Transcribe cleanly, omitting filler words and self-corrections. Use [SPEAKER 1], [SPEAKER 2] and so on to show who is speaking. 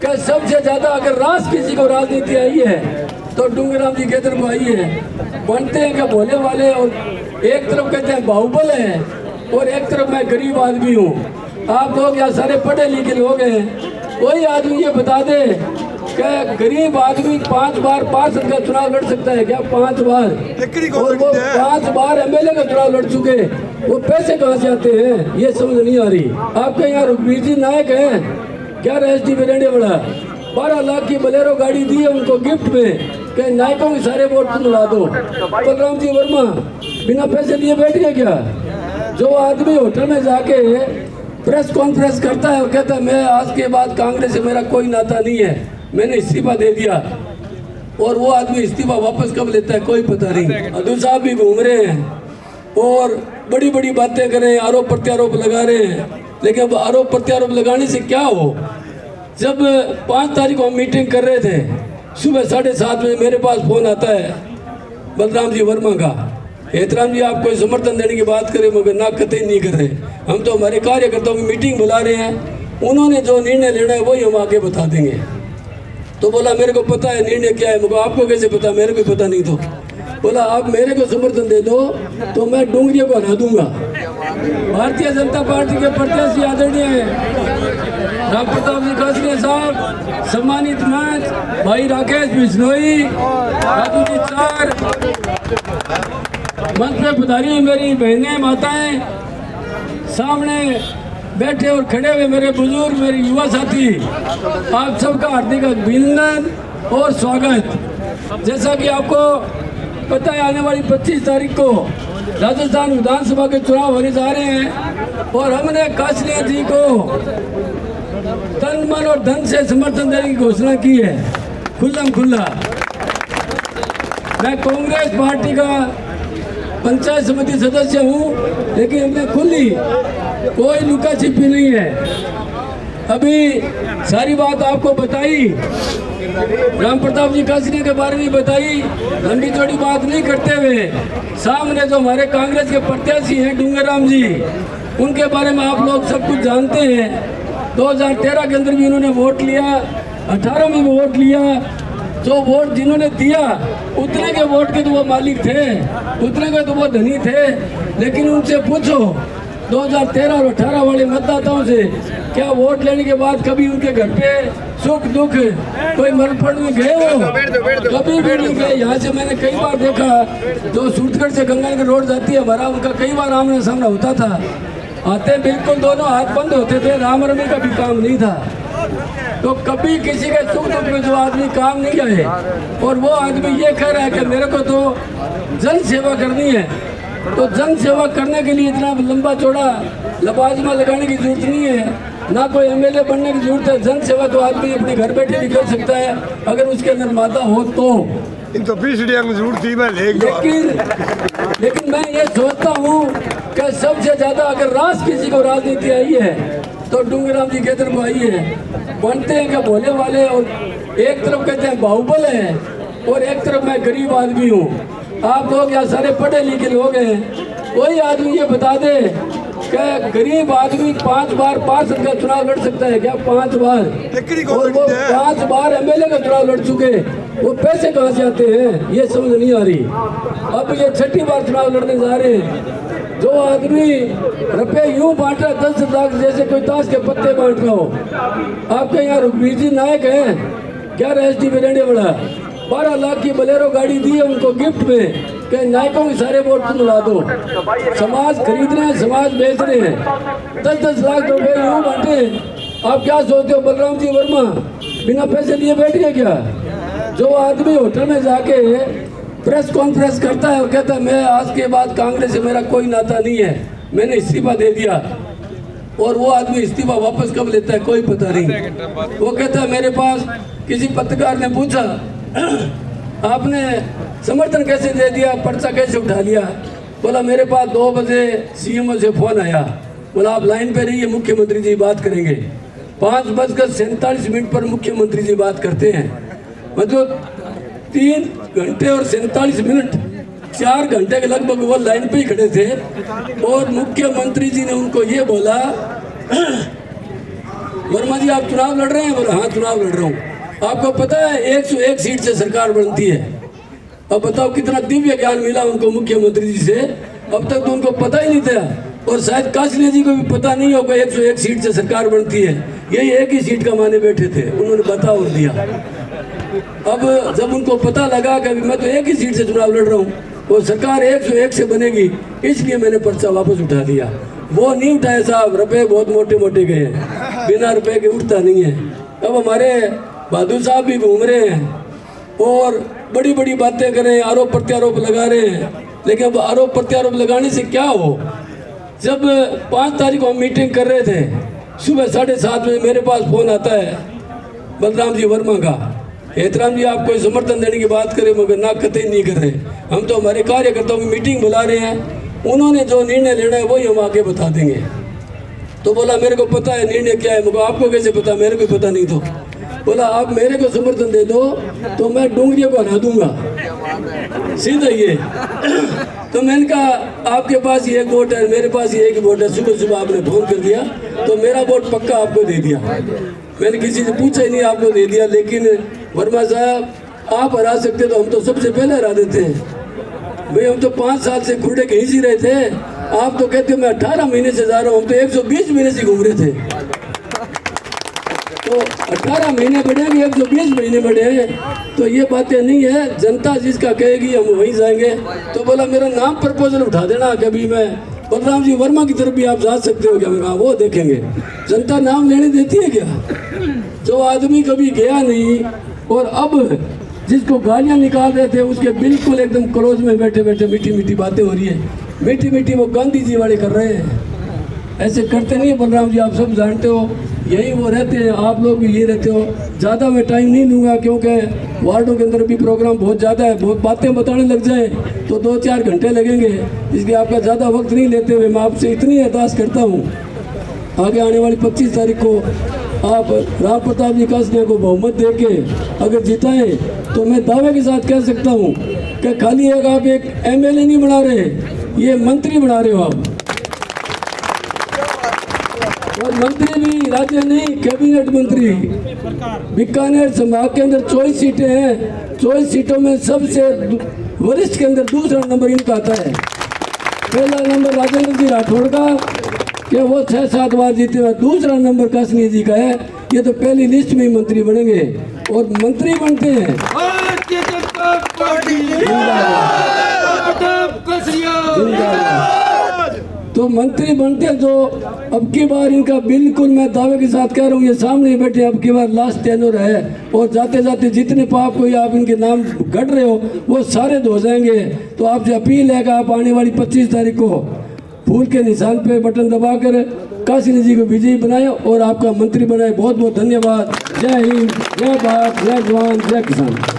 [SPEAKER 1] कि सबसे ज्यादा अगर रास किसी को राजनीति आई है तो डूंगराम जी के तरफ को आई है। बनते हैं कि भोले वाले, और एक तरफ कहते हैं बाहुबल है और एक तरफ मैं गरीब आदमी हूँ। आप लोग यहाँ सारे पढ़े लिखे लोग हैं, कोई आदमी ये बता दे कि गरीब आदमी 5 बार पार्षद का चुनाव लड़ सकता है क्या? 5 बार, और वो 5 बार एमएलए का चुनाव लड़ चुके, वो पैसे कहाँ से आते हैं ये समझ नहीं आ रही। आपके यहाँ रुखबीर जी नायक हैं, क्या रजिस्ट्री में रहने वाला, 12 लाख की बोलेरो गाड़ी दी है उनको गिफ्ट में कि नायकों के सारे वोट तुम ला दो। बलराम जी वर्मा बिना पैसे लिए बैठ गए क्या? जो आदमी होटल में जाके प्रेस कॉन्फ्रेंस करता है और कहता है मैं आज के बाद कांग्रेस से मेरा कोई नाता नहीं है, मैंने इस्तीफा दे दिया, और वो आदमी इस्तीफा वापस कब लेता है कोई पता नहीं। अब्दुल साहब भी घूम रहे हैं और बड़ी बड़ी बातें कर रहे हैं, आरोप प्रत्यारोप लगा रहे हैं, लेकिन अब आरोप प्रत्यारोप लगाने से क्या हो? जब 5 तारीख को हम मीटिंग कर रहे थे, सुबह 7:30 बजे मेरे पास फोन आता है बलराम जी वर्मा का, एहतराम जी आप कोई समर्थन देने की बात करें, मगर ना कतई नहीं कर रहे, हम तो हमारे कार्यकर्ताओं की मीटिंग बुला रहे हैं, उन्होंने जो निर्णय लेना है वही हम आगे बता देंगे। तो बोला मेरे को पता है निर्णय क्या है। मुझे आपको कैसे पता? मेरे को पता नहीं। तो बोला आप मेरे को समर्थन दे दो तो मैं डूंगरिया को हरा दूंगा। भारतीय जनता पार्टी के प्रत्याशी आदरणीय राम प्रताप जी कासरिया साहब, सम्मानित मंच भाई राकेश बिश्नोई, राजू जी चार, मंच पे पधारी मेरी बहनें माताएं, सामने बैठे और खड़े हुए मेरे बुजुर्ग, मेरे युवा साथी, आप सबका हार्दिक अभिनंदन और स्वागत। जैसा कि आपको पता है आने वाली 25 तारीख को राजस्थान विधानसभा के चुनाव होने जा रहे हैं, और हमने कासरिया जी को तन मन और धन से समर्थन देने की घोषणा की है, खुल्लम खुल्ला। मैं कांग्रेस पार्टी का पंचायत समिति सदस्य हूँ, लेकिन हमने खुली, कोई लुका छिपी नहीं है। अभी सारी बात आपको बताई, राम प्रताप जी कासरिया के बारे में बताई, लंबी चौड़ी बात नहीं करते हुए सामने जो हमारे कांग्रेस के प्रत्याशी हैं डूंगराम जी, उनके बारे में आप लोग सब कुछ जानते हैं। 2013 के अंदर भी उन्होंने वोट लिया, 18 में भी वोट लिया। जो वोट जिन्होंने दिया उतने के वोट के तो वो मालिक थे, उतने के तो वो धनी थे, लेकिन उनसे पूछो 2013 और 18 वाले मतदाताओं से, क्या वोट लेने के बाद कभी उनके घर पे सुख दुख कोई मरफड़ में गए हो? कभी भी नहीं गए। यहाँ से मैंने कई बार देखा, जो सूरतगढ़ से गंगानगर रोड जाती है भरा, उनका कई बार आमने सामने होता था, आते बिल्कुल दोनों हाथ बंद होते थे, राम रमी का भी काम नहीं था। तो कभी किसी के सुख दुख में जो आदमी काम नहीं आए, और वो आदमी ये कह रहा है कि मेरे को तो जन सेवा करनी है, तो जन सेवा करने के लिए इतना लंबा चौड़ा लबाजमा लगाने की जरूरत नहीं है, ना कोई एमएलए बनने की जरूरत है। जन सेवा तो आदमी अपने घर बैठे भी कर सकता है अगर उसके अंदर मादा हो तो।
[SPEAKER 2] तो जरूरत थी मैं
[SPEAKER 1] लेकिन मैं ये सोचता हूँ कि सबसे ज्यादा अगर रास किसी को राजनीति आई है तो डूंगराम जी के तरफ आई है। बनते हैं कि भोले वाले, और एक तरफ कहते हैं बाहुबल है और एक तरफ मैं गरीब आदमी हूँ। आप लोग यहाँ सारे पढ़े लिखे लोग हैं, कोई आदमी ये बता दे कि गरीब आदमी 5 बार पार्षद का चुनाव लड़ सकता है क्या? 5 बार, और वो 5 बार एमएलए का चुनाव लड़ चुके, वो पैसे कहाँ से आते हैं ये समझ नहीं आ रही। अब ये 6ठी बार चुनाव लड़ने जा रहे हैं। जो आदमी रुपये यूं बांट रहा 10 लाख जैसे कोई ताश के पत्ते बांट रहा हो। आपके यहाँ रुखबीर जी नायक हैं, क्या रजिस्ट्री में रहने वाला, 12 लाख की बोलेरो गाड़ी दी है उनको गिफ्ट में कि नायकों के सारे वोट तुम ला दो। समाज खरीद रहे हैं, समाज बेच रहे हैं, 10-10 लाख रुपए यूं बांटे। आप क्या सोचते हो बलराम जी वर्मा बिना पैसे लिए बैठ गए क्या? जो आदमी होटल में जाके प्रेस कॉन्फ्रेंस करता है और कहता है मैं आज के बाद कांग्रेस से मेरा कोई नाता नहीं है, मैंने इस्तीफा दे दिया, और वो आदमी इस्तीफा वापस कब लेता है कोई पता नहीं। वो कहता है मेरे पास किसी पत्रकार ने पूछा आपने समर्थन कैसे दे दिया, पर्चा कैसे उठा लिया? बोला मेरे पास 2 बजे सीएमओ से फोन आया, बोला आप लाइन पे रहिए मुख्यमंत्री जी बात करेंगे। 5:47 पर मुख्यमंत्री जी बात करते हैं, मतलब 3 घंटे और 47 मिनट, 4 घंटे के लगभग वो लाइन पे ही खड़े थे, और मुख्यमंत्री जी ने उनको ये बोला वर्मा जी आप चुनाव लड़ रहे हैं? बोला हाँ चुनाव लड़ रहा हूँ। आपको पता है 101 सीट से सरकार बनती है। अब बताओ कितना दिव्य ज्ञान मिला उनको मुख्यमंत्री जी से, अब तक तो उनको पता ही नहीं था। और शायद कासने जी को भी पता नहीं होगा 101 सीट से सरकार बनती है। यही एक ही सीट का माने बैठे थे, उन्होंने बता और दिया। अब जब उनको पता लगा कि मैं तो एक ही सीट से चुनाव लड़ रहा हूँ और सरकार 101 से बनेगी, इसलिए मैंने पर्चा वापस उठा दिया। वो नहीं उठाए साहब, रुपए बहुत मोटे मोटे गए, बिना रुपए के उठता नहीं है। अब हमारे बहादुर साहब भी घूम रहे हैं और बड़ी बड़ी बातें कर रहे हैं, आरोप प्रत्यारोप लगा रहे हैं। लेकिन अब आरोप प्रत्यारोप लगाने से क्या हो? जब 5 तारीख को हम मीटिंग कर रहे थे, सुबह 7:30 बजे मेरे पास फोन आता है बलराम जी वर्मा का, एहतराम जी आप कोई समर्थन देने की बात करें, मगर ना कतई नहीं कर रहे। हम तो हमारे कार्यकर्ताओं की मीटिंग बुला रहे हैं, उन्होंने जो निर्णय लेना है वही हम आगे बता देंगे। तो बोला मेरे को पता है निर्णय क्या है। मगर आपको कैसे पता? मेरे को पता नहीं। तो बोला आप मेरे को समर्थन दे दो तो मैं डूंगरियों को हरा दूंगा, सीधा ये। तो मैंने कहा आपके पास ये एक वोट है, मेरे पास ये एक वोट है। सुबह सुबह आपने फोन कर दिया तो मेरा वोट पक्का आपको दे दिया। मैंने किसी से पूछा ही नहीं, आपको दे दिया। लेकिन वर्मा साहब आप हरा सकते तो हम तो सबसे पहले हरा देते हैं भाई। हम तो 5 साल से खुर्डे खींच ही रहे थे, आप तो कहते हो मैं 18 महीने से जा रहा हूँ। हम तो 120 महीने से घूम रहे थे। तो 18 महीने बढ़े कि 120 महीने बढ़े, तो ये बातें नहीं है। जनता जिसका कहेगी हम वहीं जाएंगे। तो बोला मेरा नाम प्रपोजल उठा देना, कभी मैं बलराम जी वर्मा की तरफ भी आप जा सकते हो क्या? मैं कहा वो देखेंगे। जनता नाम लेने देती है क्या? जो आदमी कभी गया नहीं और अब जिसको गालियाँ निकाल रहे थे उसके बिल्कुल एकदम क्लोज में बैठे बैठे मीठी मीठी बातें हो रही है। मीठी मीठी वो गांधी जी वाले कर रहे हैं, ऐसे करते नहीं है बलराम जी, आप सब जानते हो। यही वो रहते हैं, आप लोग भी ये रहते हो। ज़्यादा मैं टाइम नहीं लूँगा क्योंकि वार्डों के अंदर भी प्रोग्राम बहुत ज़्यादा है। बहुत बातें बताने लग जाए तो 2-4 घंटे लगेंगे, इसलिए आपका ज़्यादा वक्त नहीं लेते हुए मैं आपसे इतनी अरदास करता हूँ, आगे आने वाली 25 तारीख को आप राम प्रताप जी कासनिया को बहुमत देके अगर जिताएं तो मैं दावे के साथ कह सकता हूँ कि खाली एक आप एक MLA नहीं बना रहे, ये मंत्री बना रहे हो आप। और मंत्री भी राज्य नहीं, कैबिनेट मंत्री। बीकानेर संभाग के अंदर 24 सीटें हैं, 24 सीटों में सबसे वरिष्ठ के अंदर दूसरा नंबर इनका आता है। पहला नंबर राजेंद्र जी राठौड़ का कि वो 6-7 बार जीते हुए, दूसरा नंबर कासनिया जी का है। ये तो पहली लिस्ट में ही मंत्री बनेंगे और मंत्री बनते हैं। तो मंत्री बनते हैं। तो अब की बार इनका बिल्कुल मैं दावे के साथ कह रहा हूँ, ये सामने बैठे, अब की बार लास्ट टेन्योर है और जाते जाते जितने पाप कोई आप इनके नाम गढ़ रहे हो वो सारे धो जाएंगे। तो आपसे अपील है कि आप आने वाली 25 तारीख को फूल के निशान पे बटन दबाकर कासनिया जी को विजयी बनाए और आपका मंत्री बनाए। बहुत बहुत धन्यवाद। जय हिंद, जय भारत, जय जवान, जय किसान।